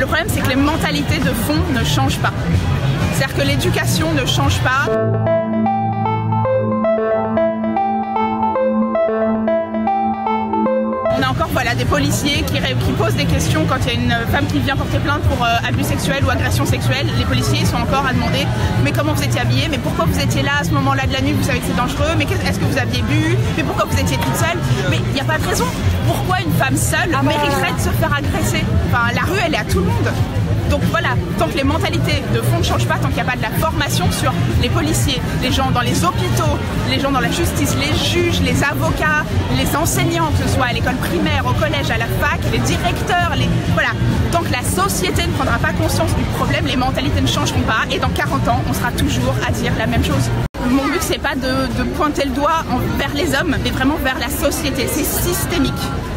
Le problème, c'est que les mentalités de fond ne changent pas. C'est-à-dire que l'éducation ne change pas. On a encore des policiers qui posent des questions quand il y a une femme qui vient porter plainte pour abus sexuels ou agression sexuelle. Les policiers sont encore à demander mais comment vous étiez habillée, mais pourquoi vous étiez là à ce moment-là de la nuit, vous savez que c'est dangereux, mais est-ce que vous aviez bu, mais pourquoi vous étiez toute seule. Mais il n'y a pas de raison. Pourquoi une femme seule mériterait de se faire agresser? Enfin, la rue, elle est à tout le monde. Donc voilà, tant que les mentalités de fond ne changent pas, tant qu'il n'y a pas de la formation sur les policiers, les gens dans les hôpitaux, les gens dans la justice, les juges, les avocats, les enseignants, que ce soit à l'école primaire, au collège, à la fac, les directeurs, voilà. Tant que la société ne prendra pas conscience du problème, les mentalités ne changeront pas et dans 40 ans, on sera toujours à dire la même chose. Mon but, c'est pas de pointer le doigt vers les hommes, mais vraiment vers la société. C'est systémique.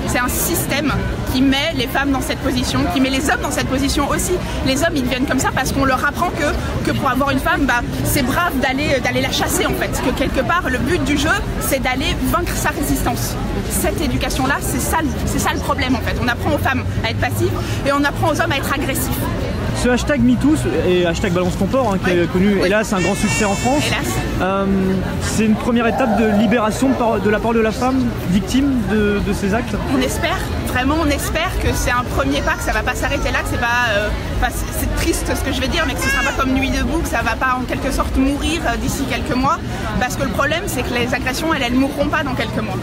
C'est un système qui met les femmes dans cette position, qui met les hommes dans cette position aussi. Les hommes, ils deviennent comme ça parce qu'on leur apprend que pour avoir une femme, c'est brave d'aller la chasser en fait. Que quelque part, le but du jeu, c'est d'aller vaincre sa résistance. Cette éducation-là, c'est ça le problème en fait. On apprend aux femmes à être passives et on apprend aux hommes à être agressifs. Ce hashtag MeToo et hashtag Balance ton port, qui est connu, hélas, un grand succès en France. C'est une première étape de libération de la part de la femme victime de ces actes. On espère, vraiment on espère que c'est un premier pas, que ça va pas s'arrêter là, que c'est pas... c'est triste ce que je vais dire, mais que ce sera pas comme Nuit debout, que ça va pas en quelque sorte mourir d'ici quelques mois. Parce que le problème, c'est que les agressions, elles mourront pas dans quelques mois.